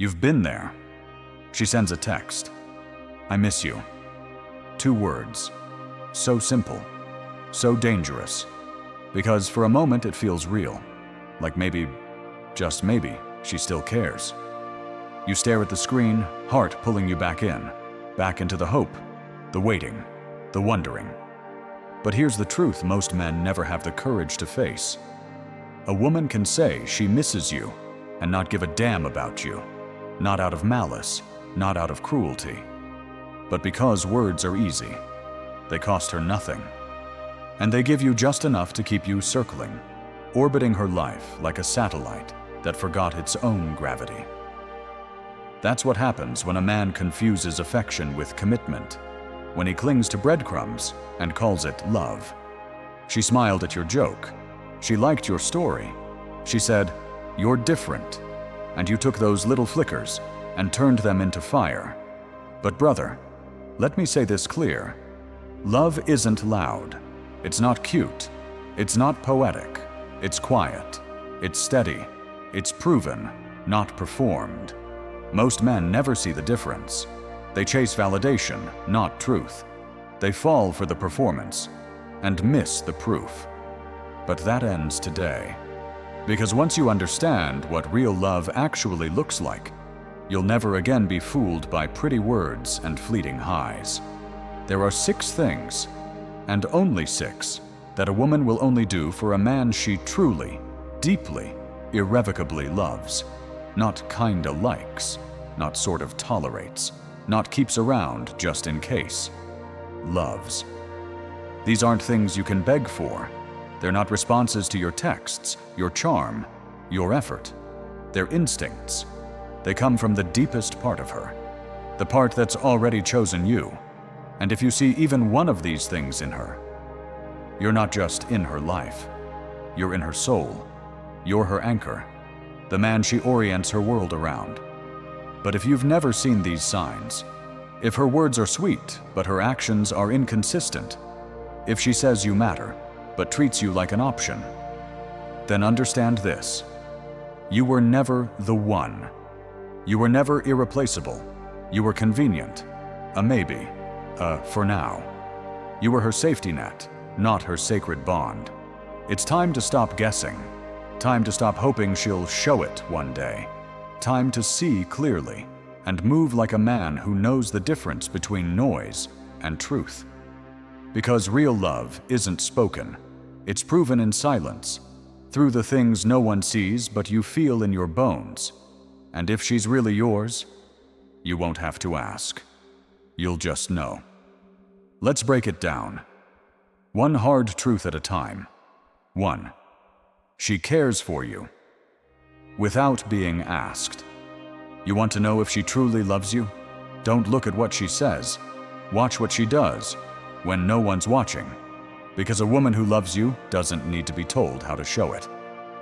You've been there. She sends a text. I miss you. 2 words. So simple. So dangerous. Because for a moment it feels real. Like maybe, just maybe, she still cares. You stare at the screen, heart pulling you back into the hope, the waiting, the wondering. But here's the truth most men never have the courage to face. A woman can say she misses you and not give a damn about you. Not out of malice, not out of cruelty. But because words are easy, they cost her nothing. And they give you just enough to keep you circling, orbiting her life like a satellite that forgot its own gravity. That's what happens when a man confuses affection with commitment, when he clings to breadcrumbs and calls it love. She smiled at your joke. She liked your story. She said, "You're different." And you took those little flickers and turned them into fire. But brother, let me say this clear. Love isn't loud. It's not cute. It's not poetic. It's quiet. It's steady. It's proven, not performed. Most men never see the difference. They chase validation, not truth. They fall for the performance and miss the proof. But that ends today. Because once you understand what real love actually looks like, you'll never again be fooled by pretty words and fleeting highs. There are 6 things, and only 6, that a woman will only do for a man she truly, deeply, irrevocably loves. Not kinda likes, not sort of tolerates, not keeps around just in case. Loves. These aren't things you can beg for. They're not responses to your texts, your charm, your effort. They're instincts. They come from the deepest part of her, the part that's already chosen you. And if you see even one of these things in her, you're not just in her life. You're in her soul. You're her anchor, the man she orients her world around. But if you've never seen these signs, if her words are sweet, but her actions are inconsistent, if she says you matter, but treats you like an option, then understand this. You were never the one. You were never irreplaceable. You were convenient, a maybe, for now. You were her safety net, not her sacred bond. It's time to stop guessing. Time to stop hoping she'll show it one day. Time to see clearly and move like a man who knows the difference between noise and truth. Because real love isn't spoken. It's proven in silence, through the things no one sees but you feel in your bones. And if she's really yours, you won't have to ask. You'll just know. Let's break it down. One hard truth at a time. 1. She cares for you. Without being asked. You want to know if she truly loves you? Don't look at what she says. Watch what she does when no one's watching. Because a woman who loves you doesn't need to be told how to show it.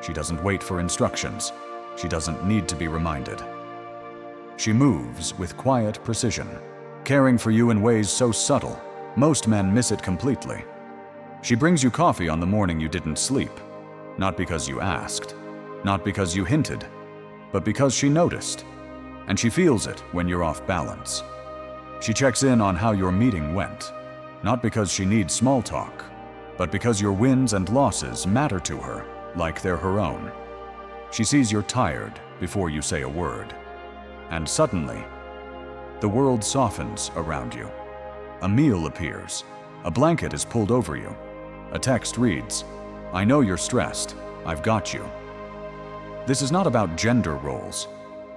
She doesn't wait for instructions. She doesn't need to be reminded. She moves with quiet precision, caring for you in ways so subtle, most men miss it completely. She brings you coffee on the morning you didn't sleep, not because you asked, not because you hinted, but because she noticed, and she feels it when you're off balance. She checks in on how your meeting went, not because she needs small talk, but because your wins and losses matter to her like they're her own. She sees you're tired before you say a word, and suddenly, the world softens around you. A meal appears, a blanket is pulled over you, a text reads, "I know you're stressed, I've got you." This is not about gender roles.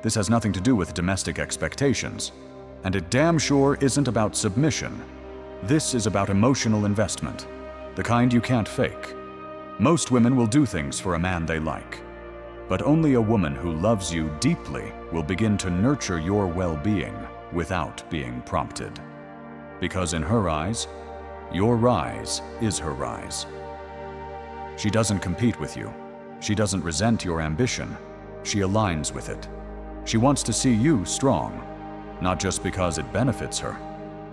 This has nothing to do with domestic expectations, and it damn sure isn't about submission. This is about emotional investment, the kind you can't fake. Most women will do things for a man they like, but only a woman who loves you deeply will begin to nurture your well-being without being prompted. Because in her eyes, your rise is her rise. She doesn't compete with you. She doesn't resent your ambition. She aligns with it. She wants to see you strong, not just because it benefits her,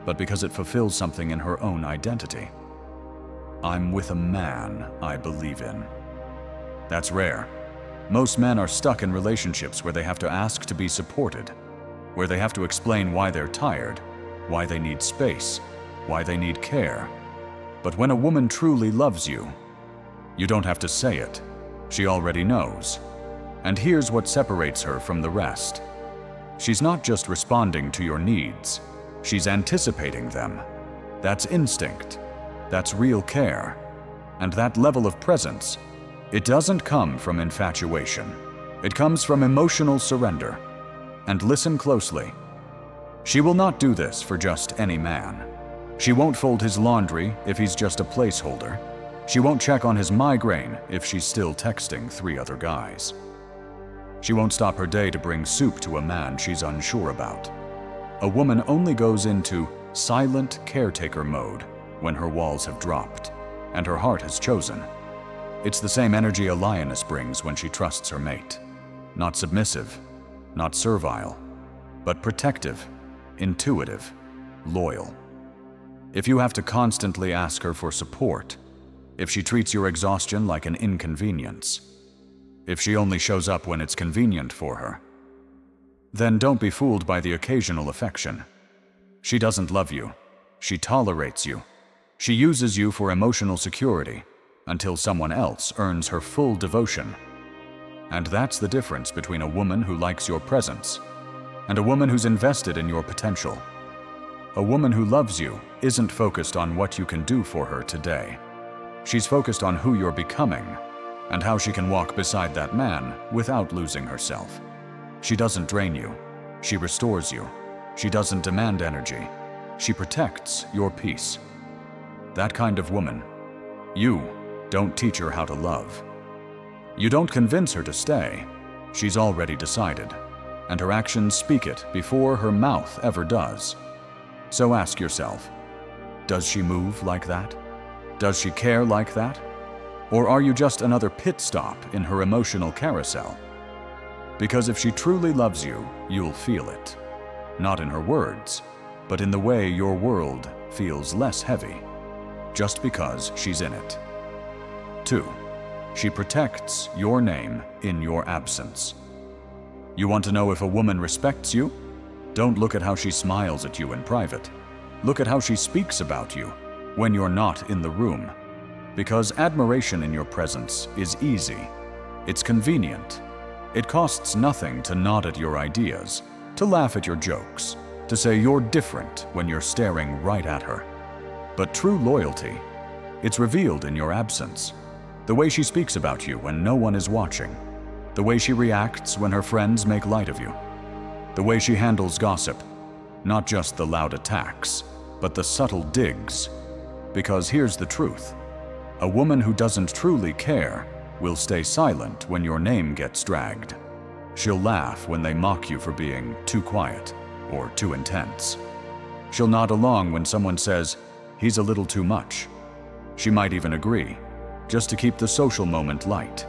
but because it fulfills something in her own identity. I'm with a man I believe in. That's rare. Most men are stuck in relationships where they have to ask to be supported, where they have to explain why they're tired, why they need space, why they need care. But when a woman truly loves you, you don't have to say it. She already knows. And here's what separates her from the rest. She's not just responding to your needs, she's anticipating them. That's instinct. That's real care. And that level of presence, it doesn't come from infatuation. It comes from emotional surrender. And listen closely. She will not do this for just any man. She won't fold his laundry if he's just a placeholder. She won't check on his migraine if she's still texting 3 other guys. She won't stop her day to bring soup to a man she's unsure about. A woman only goes into silent caretaker mode when her walls have dropped and her heart has chosen. It's the same energy a lioness brings when she trusts her mate. Not submissive, not servile, but protective, intuitive, loyal. If you have to constantly ask her for support, if she treats your exhaustion like an inconvenience, if she only shows up when it's convenient for her, then don't be fooled by the occasional affection. She doesn't love you. She tolerates you. She uses you for emotional security until someone else earns her full devotion. And that's the difference between a woman who likes your presence and a woman who's invested in your potential. A woman who loves you isn't focused on what you can do for her today. She's focused on who you're becoming and how she can walk beside that man without losing herself. She doesn't drain you. She restores you. She doesn't demand energy. She protects your peace. That kind of woman, you don't teach her how to love. You don't convince her to stay. She's already decided, and her actions speak it before her mouth ever does. So ask yourself, does she move like that? Does she care like that? Or are you just another pit stop in her emotional carousel? Because if she truly loves you, you'll feel it. Not in her words, but in the way your world feels less heavy, just because she's in it. 2. She protects your name in your absence. You want to know if a woman respects you? Don't look at how she smiles at you in private. Look at how she speaks about you when you're not in the room. Because admiration in your presence is easy. It's convenient. It costs nothing to nod at your ideas, to laugh at your jokes, to say you're different when you're staring right at her. But true loyalty, it's revealed in your absence. The way she speaks about you when no one is watching. The way she reacts when her friends make light of you. The way she handles gossip. Not just the loud attacks, but the subtle digs. Because here's the truth. A woman who doesn't truly care will stay silent when your name gets dragged. She'll laugh when they mock you for being too quiet or too intense. She'll nod along when someone says, "He's a little too much." She might even agree, just to keep the social moment light.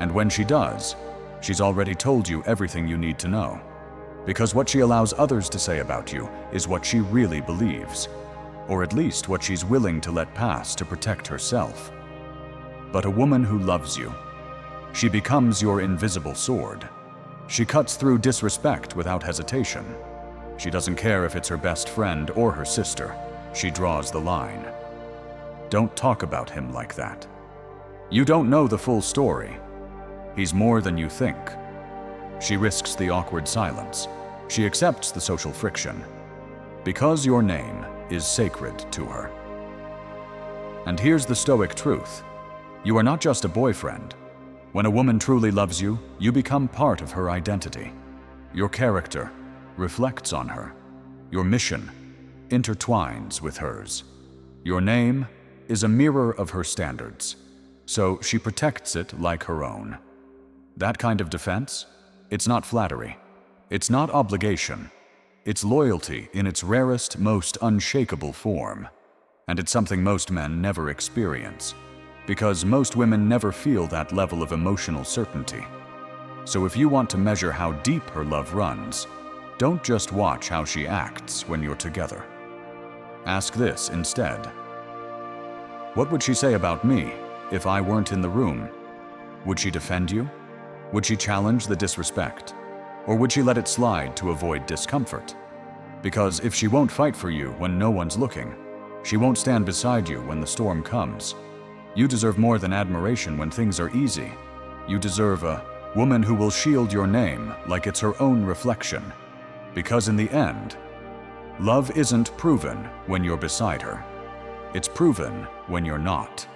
And when she does, she's already told you everything you need to know. Because what she allows others to say about you is what she really believes, or at least what she's willing to let pass to protect herself. But a woman who loves you, she becomes your invisible sword. She cuts through disrespect without hesitation. She doesn't care if it's her best friend or her sister. She draws the line. Don't talk about him like that. You don't know the full story. He's more than you think. She risks the awkward silence. She accepts the social friction. Because your name is sacred to her. And here's the Stoic truth. You are not just a boyfriend. When a woman truly loves you, you become part of her identity. Your character reflects on her. Your mission intertwines with hers. Your name is a mirror of her standards, so she protects it like her own. That kind of defense, it's not flattery. It's not obligation. It's loyalty in its rarest, most unshakable form. And it's something most men never experience, because most women never feel that level of emotional certainty. So if you want to measure how deep her love runs, don't just watch how she acts when you're together. Ask this instead. What would she say about me if I weren't in the room? Would she defend you? Would she challenge the disrespect? Or would she let it slide to avoid discomfort? Because if she won't fight for you when no one's looking, she won't stand beside you when the storm comes. You deserve more than admiration when things are easy. You deserve a woman who will shield your name like it's her own reflection. Because in the end, love isn't proven when you're beside her. It's proven when you're not.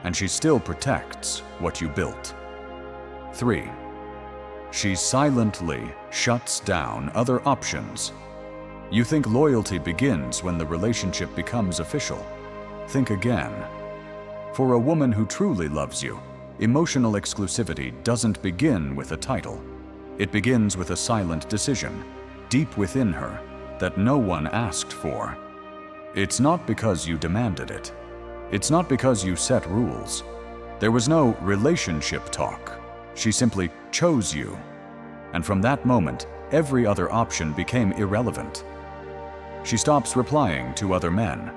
And she still protects what you built. 3. She silently shuts down other options. You think loyalty begins when the relationship becomes official. Think again. For a woman who truly loves you, emotional exclusivity doesn't begin with a title. It begins with a silent decision, deep within her, that no one asked for. It's not because you demanded it. It's not because you set rules. There was no relationship talk. She simply chose you. And from that moment, every other option became irrelevant. She stops replying to other men,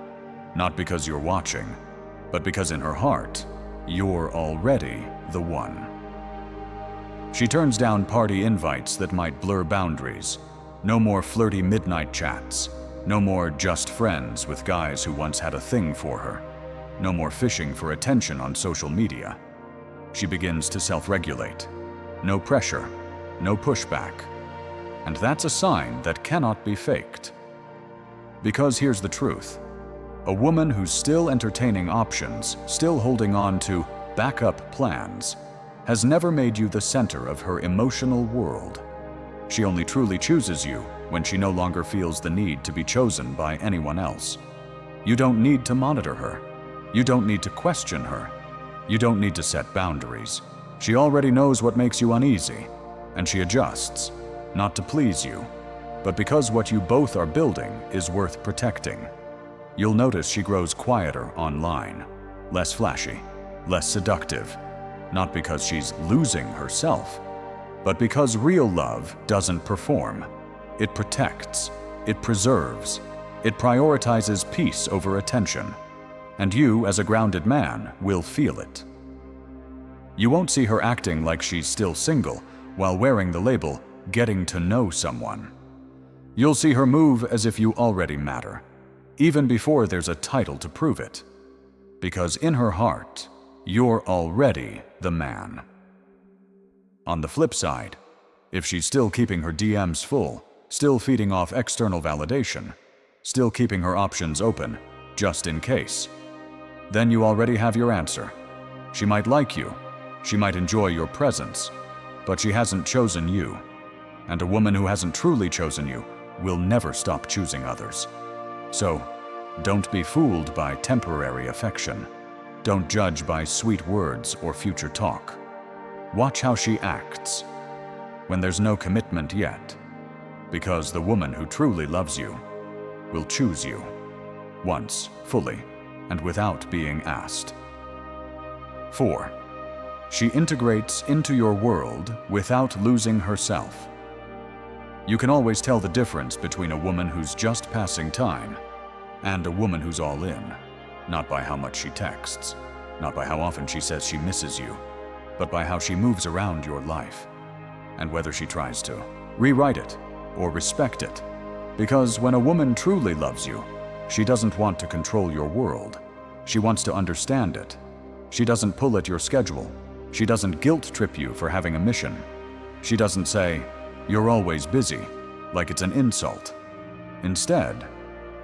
not because you're watching, but because in her heart, you're already the one. She turns down party invites that might blur boundaries. No more flirty midnight chats. No more just friends with guys who once had a thing for her. No more fishing for attention on social media. She begins to self-regulate. No pressure, no pushback. And that's a sign that cannot be faked. Because here's the truth. A woman who's still entertaining options, still holding on to backup plans, has never made you the center of her emotional world. She only truly chooses you when she no longer feels the need to be chosen by anyone else. You don't need to monitor her. You don't need to question her. You don't need to set boundaries. She already knows what makes you uneasy, and she adjusts, not to please you, but because what you both are building is worth protecting. You'll notice she grows quieter online, less flashy, less seductive, not because she's losing herself, but because real love doesn't perform. It protects, it preserves, it prioritizes peace over attention, and you, as a grounded man, will feel it. You won't see her acting like she's still single while wearing the label, getting to know someone. You'll see her move as if you already matter, even before there's a title to prove it. Because in her heart, you're already the man. On the flip side, if she's still keeping her DMs full, still feeding off external validation, still keeping her options open, just in case, then you already have your answer. She might like you, she might enjoy your presence, but she hasn't chosen you. And a woman who hasn't truly chosen you will never stop choosing others. So, don't be fooled by temporary affection. Don't judge by sweet words or future talk. Watch how she acts when there's no commitment yet, because the woman who truly loves you will choose you once, fully, and without being asked. 4. She integrates into your world without losing herself. You can always tell the difference between a woman who's just passing time and a woman who's all in, not by how much she texts, not by how often she says she misses you, but by how she moves around your life, and whether she tries to rewrite it or respect it. Because when a woman truly loves you, she doesn't want to control your world. She wants to understand it. She doesn't pull at your schedule. She doesn't guilt-trip you for having a mission. She doesn't say, "You're always busy," like it's an insult. Instead,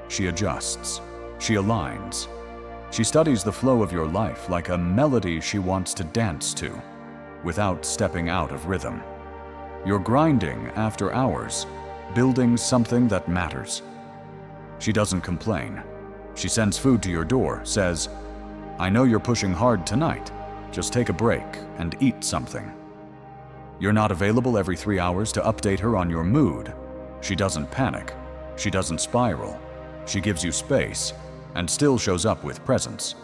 she adjusts. She aligns. She studies the flow of your life like a melody she wants to dance to, without stepping out of rhythm. You're grinding after hours, building something that matters. She doesn't complain. She sends food to your door, says, "I know you're pushing hard tonight. Just take a break and eat something." You're not available every 3 hours to update her on your mood. She doesn't panic. She doesn't spiral. She gives you space and still shows up with presence,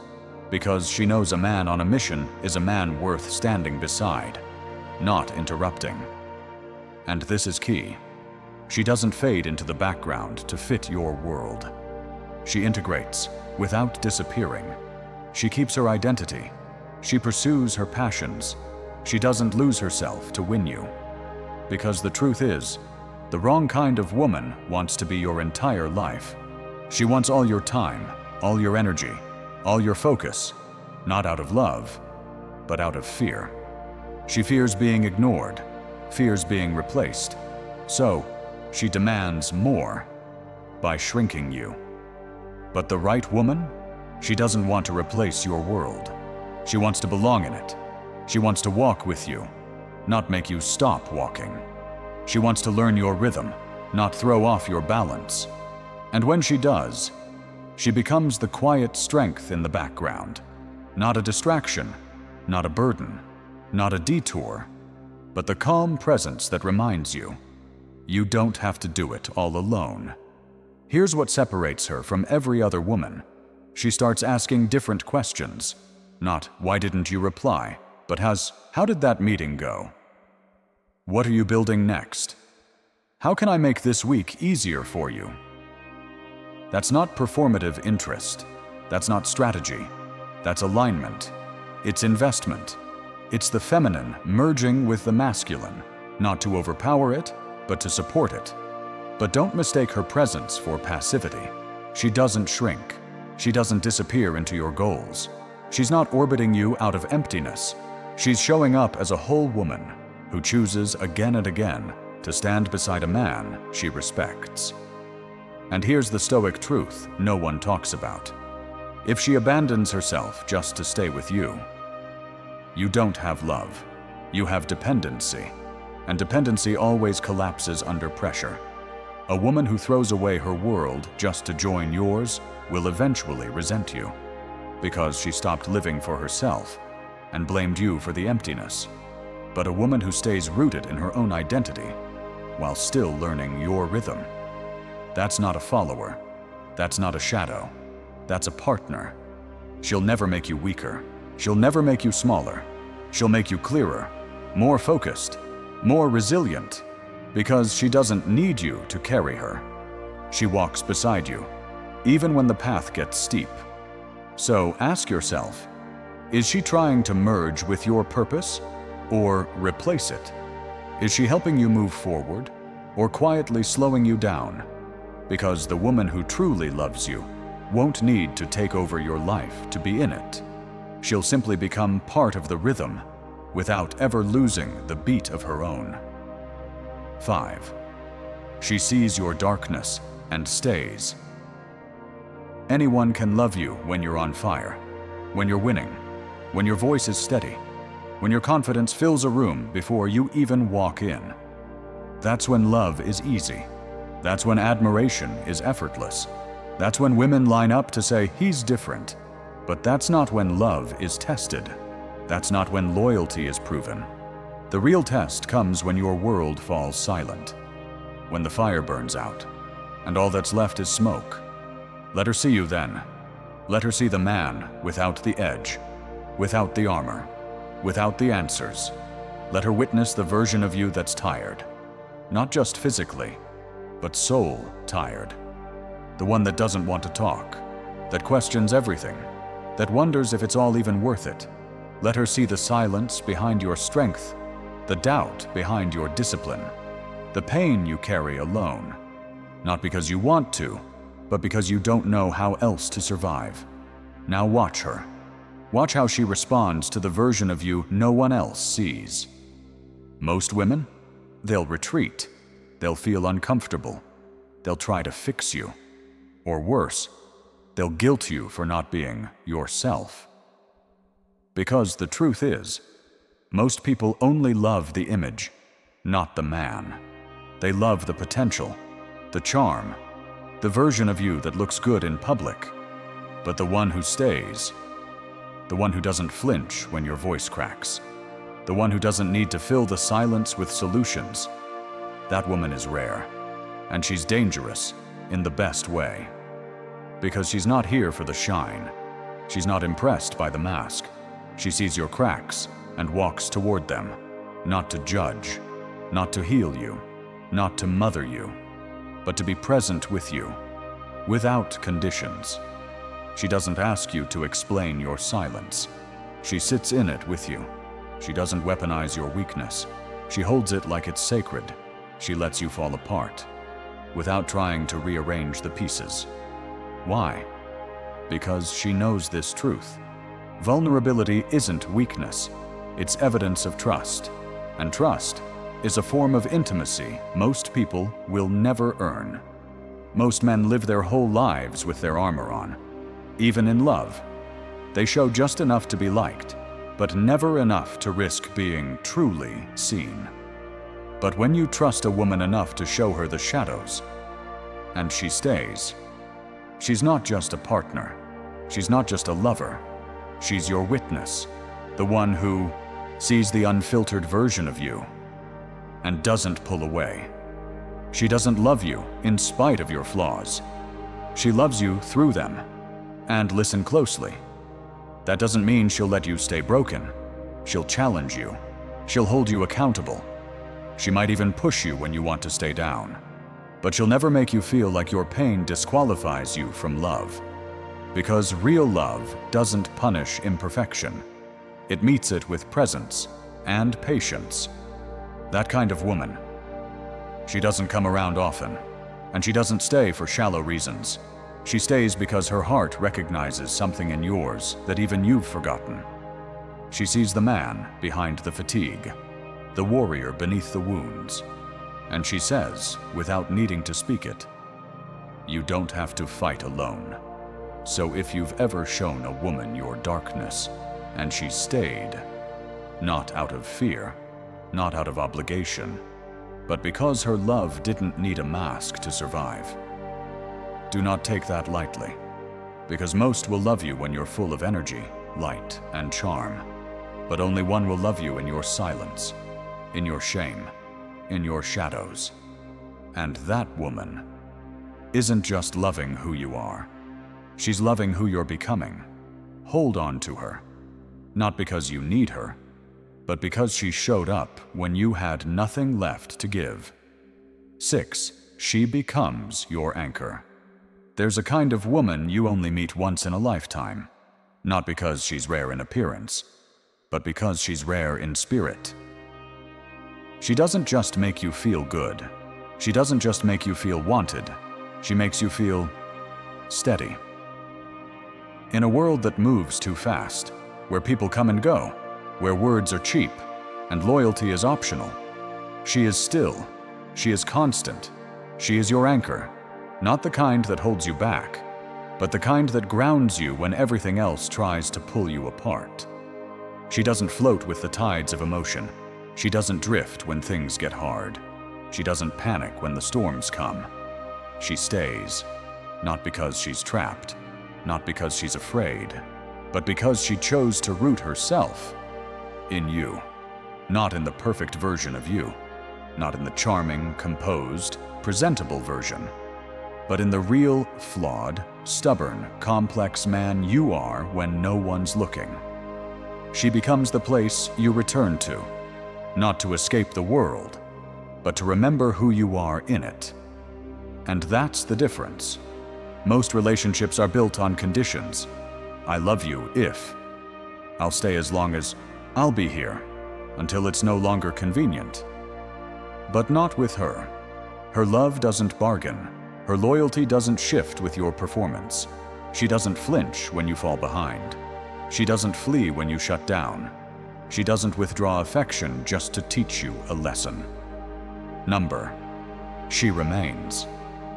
because she knows a man on a mission is a man worth standing beside, not interrupting. And this is key. She doesn't fade into the background to fit your world. She integrates without disappearing. She keeps her identity. She pursues her passions. She doesn't lose herself to win you. Because the truth is, the wrong kind of woman wants to be your entire life. She wants all your time, all your energy, all your focus, not out of love, but out of fear. She fears being ignored, fears being replaced. So, she demands more by shrinking you. But the right woman? She doesn't want to replace your world. She wants to belong in it. She wants to walk with you, not make you stop walking. She wants to learn your rhythm, not throw off your balance. And when she does, she becomes the quiet strength in the background. Not a distraction, not a burden, not a detour, but the calm presence that reminds you, you don't have to do it all alone. Here's what separates her from every other woman. She starts asking different questions. Not, why didn't you reply? But how did that meeting go? What are you building next? How can I make this week easier for you? That's not performative interest. That's not strategy. That's alignment. It's investment. It's the feminine merging with the masculine, not to overpower it, but to support it. But don't mistake her presence for passivity. She doesn't shrink. She doesn't disappear into your goals. She's not orbiting you out of emptiness. She's showing up as a whole woman who chooses again and again to stand beside a man she respects. And here's the Stoic truth no one talks about. If she abandons herself just to stay with you, you don't have love. You have dependency. And dependency always collapses under pressure. A woman who throws away her world just to join yours will eventually resent you, because she stopped living for herself and blamed you for the emptiness. But a woman who stays rooted in her own identity while still learning your rhythm, that's not a follower. That's not a shadow. That's a partner. She'll never make you weaker. She'll never make you smaller. She'll make you clearer, more focused, more resilient, because she doesn't need you to carry her. She walks beside you, even when the path gets steep. So ask yourself, is she trying to merge with your purpose or replace it? Is she helping you move forward or quietly slowing you down? Because the woman who truly loves you won't need to take over your life to be in it. She'll simply become part of the rhythm without ever losing the beat of her own. 5. She sees your darkness and stays. Anyone can love you when you're on fire, when you're winning, when your voice is steady, when your confidence fills a room before you even walk in. That's when love is easy. That's when admiration is effortless. That's when women line up to say, he's different. But that's not when love is tested. That's not when loyalty is proven. The real test comes when your world falls silent, when the fire burns out, and all that's left is smoke. Let her see you then. Let her see the man without the edge, without the armor, without the answers. Let her witness the version of you that's tired, not just physically, but soul tired. The one that doesn't want to talk, that questions everything, that wonders if it's all even worth it. Let her see the silence behind your strength, the doubt behind your discipline, the pain you carry alone, not because you want to, but because you don't know how else to survive. Now watch her. Watch how she responds to the version of you no one else sees. Most women, they'll retreat. They'll feel uncomfortable. They'll try to fix you. Or worse, they'll guilt you for not being yourself. Because the truth is, most people only love the image, not the man. They love the potential, the charm, the version of you that looks good in public, but the one who stays, the one who doesn't flinch when your voice cracks, the one who doesn't need to fill the silence with solutions, that woman is rare, and she's dangerous in the best way. Because she's not here for the shine. She's not impressed by the mask. She sees your cracks and walks toward them, not to judge, not to heal you, not to mother you, but to be present with you, without conditions. She doesn't ask you to explain your silence. She sits in it with you. She doesn't weaponize your weakness. She holds it like it's sacred. She lets you fall apart, without trying to rearrange the pieces. Why? Because she knows this truth. Vulnerability isn't weakness. It's evidence of trust. And trust is a form of intimacy most people will never earn. Most men live their whole lives with their armor on. Even in love, they show just enough to be liked, but never enough to risk being truly seen. But when you trust a woman enough to show her the shadows, and she stays, she's not just a partner. She's not just a lover. She's your witness, the one who sees the unfiltered version of you and doesn't pull away. She doesn't love you in spite of your flaws. She loves you through them. And listen closely. That doesn't mean she'll let you stay broken. She'll challenge you. She'll hold you accountable. She might even push you when you want to stay down. But she'll never make you feel like your pain disqualifies you from love. Because real love doesn't punish imperfection. It meets it with presence and patience. That kind of woman. She doesn't come around often, and she doesn't stay for shallow reasons. She stays because her heart recognizes something in yours that even you've forgotten. She sees the man behind the fatigue, the warrior beneath the wounds, and she says, without needing to speak it, "You don't have to fight alone." So if you've ever shown a woman your darkness, and she stayed, not out of fear, not out of obligation, but because her love didn't need a mask to survive, do not take that lightly, because most will love you when you're full of energy, light, and charm, but only one will love you in your silence, in your shame, in your shadows. And that woman isn't just loving who you are. She's loving who you're becoming. Hold on to her, not because you need her, but because she showed up when you had nothing left to give. 6. She becomes your anchor. There's a kind of woman you only meet once in a lifetime, not because she's rare in appearance, but because she's rare in spirit. She doesn't just make you feel good. She doesn't just make you feel wanted. She makes you feel steady. In a world that moves too fast, where people come and go, where words are cheap and loyalty is optional, she is still, she is constant, she is your anchor, not the kind that holds you back, but the kind that grounds you when everything else tries to pull you apart. She doesn't float with the tides of emotion. She doesn't drift when things get hard. She doesn't panic when the storms come. She stays, not because she's trapped, not because she's afraid, but because she chose to root herself in you, not in the perfect version of you, not in the charming, composed, presentable version, but in the real, flawed, stubborn, complex man you are when no one's looking. She becomes the place you return to, not to escape the world, but to remember who you are in it. And that's the difference. Most relationships are built on conditions. I love you if. I'll stay as long as. I'll be here, until it's no longer convenient. But not with her. Her love doesn't bargain. Her loyalty doesn't shift with your performance. She doesn't flinch when you fall behind. She doesn't flee when you shut down. She doesn't withdraw affection just to teach you a lesson. Number. She remains.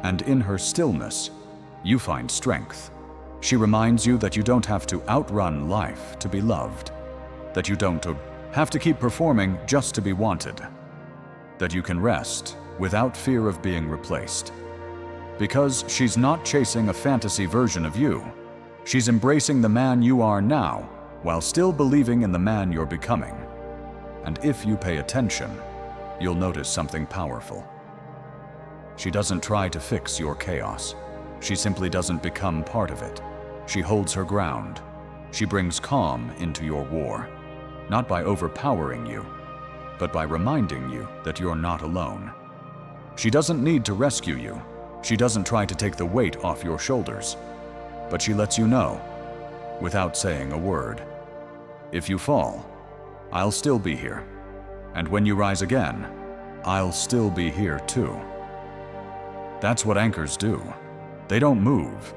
And in her stillness, you find strength. She reminds you that you don't have to outrun life to be loved, that you don't have to keep performing just to be wanted, that you can rest without fear of being replaced. Because she's not chasing a fantasy version of you. She's embracing the man you are now, while still believing in the man you're becoming. And if you pay attention, you'll notice something powerful. She doesn't try to fix your chaos. She simply doesn't become part of it. She holds her ground. She brings calm into your war, not by overpowering you, but by reminding you that you're not alone. She doesn't need to rescue you. She doesn't try to take the weight off your shoulders, but she lets you know, without saying a word. If you fall, I'll still be here. And when you rise again, I'll still be here too. That's what anchors do. They don't move,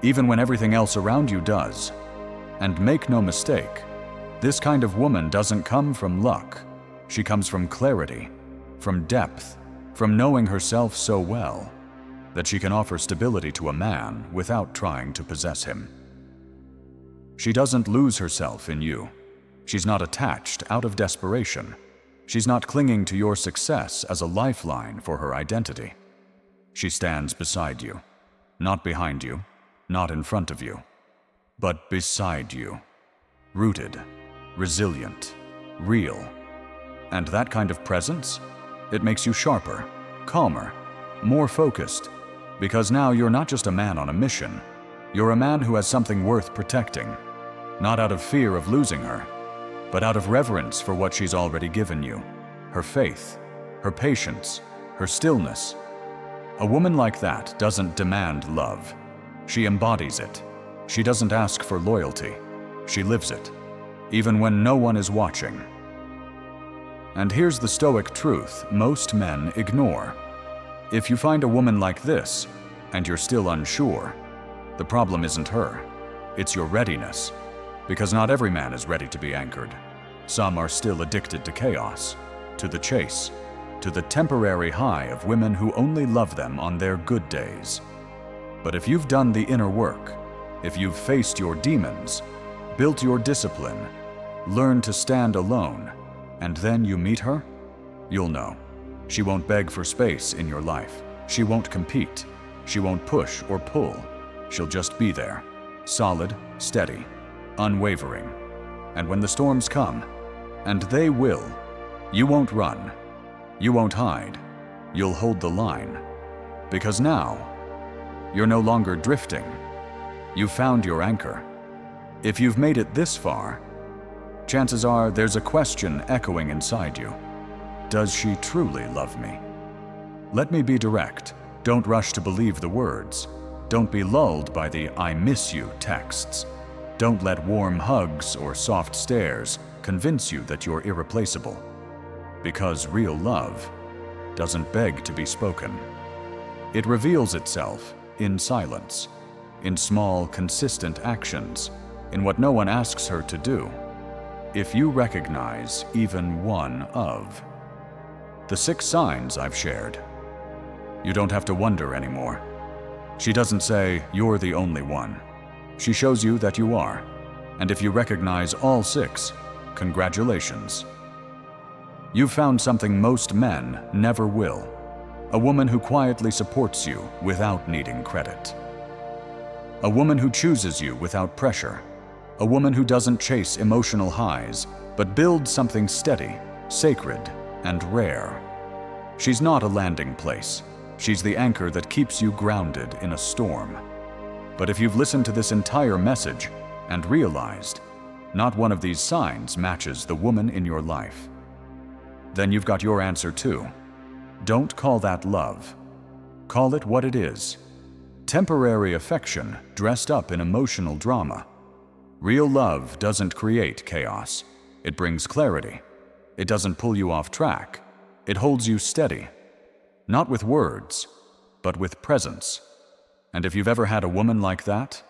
even when everything else around you does. And make no mistake, this kind of woman doesn't come from luck. She comes from clarity, from depth, from knowing herself so well that she can offer stability to a man without trying to possess him. She doesn't lose herself in you. She's not attached out of desperation. She's not clinging to your success as a lifeline for her identity. She stands beside you, not behind you, not in front of you, but beside you, rooted, resilient, real. And that kind of presence, it makes you sharper, calmer, more focused, because now you're not just a man on a mission. You're a man who has something worth protecting, not out of fear of losing her, but out of reverence for what she's already given you, her faith, her patience, her stillness. A woman like that doesn't demand love. She embodies it. She doesn't ask for loyalty. She lives it, even when no one is watching. And here's the Stoic truth most men ignore. If you find a woman like this, and you're still unsure, the problem isn't her. It's your readiness. Because not every man is ready to be anchored. Some are still addicted to chaos, to the chase, to the temporary high of women who only love them on their good days. But if you've done the inner work, if you've faced your demons, built your discipline, learned to stand alone, and then you meet her, you'll know. She won't beg for space in your life. She won't compete. She won't push or pull. She'll just be there, solid, steady, unwavering. And when the storms come, and they will, you won't run. You won't hide. You'll hold the line. Because now, you're no longer drifting. You've found your anchor. If you've made it this far, chances are there's a question echoing inside you. Does she truly love me? Let me be direct. Don't rush to believe the words. Don't be lulled by the "I miss you" texts. Don't let warm hugs or soft stares convince you that you're irreplaceable. Because real love doesn't beg to be spoken. It reveals itself in silence, in small, consistent actions, in what no one asks her to do. If you recognize even one of the 6 signs I've shared, you don't have to wonder anymore. She doesn't say, "You're the only one." She shows you that you are. And if you recognize all 6, congratulations. You've found something most men never will. A woman who quietly supports you without needing credit. A woman who chooses you without pressure. A woman who doesn't chase emotional highs, but builds something steady, sacred, and rare. She's not a landing place. She's the anchor that keeps you grounded in a storm. But if you've listened to this entire message and realized not one of these signs matches the woman in your life, then you've got your answer too. Don't call that love. Call it what it is. Temporary affection dressed up in emotional drama. Real love doesn't create chaos. It brings clarity. It doesn't pull you off track. It holds you steady. Not with words, but with presence. And if you've ever had a woman like that,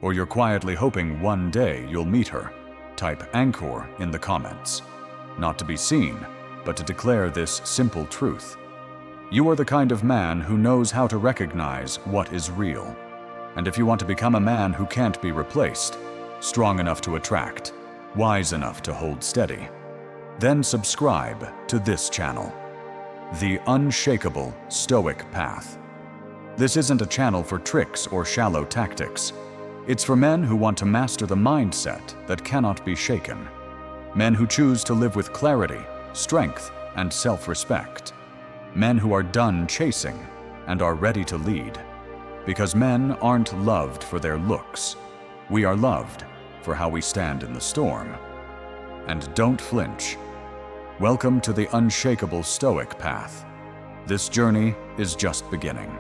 or you're quietly hoping one day you'll meet her, type "Anchor" in the comments. Not to be seen, but to declare this simple truth. You are the kind of man who knows how to recognize what is real. And if you want to become a man who can't be replaced, strong enough to attract, wise enough to hold steady, then subscribe to this channel, The Unshakeable Stoic Path. This isn't a channel for tricks or shallow tactics. It's for men who want to master the mindset that cannot be shaken. Men who choose to live with clarity, strength, and self-respect. Men who are done chasing and are ready to lead. Because men aren't loved for their looks. We are loved for how we stand in the storm. And don't flinch. Welcome to the Unshakable Stoic Path. This journey is just beginning.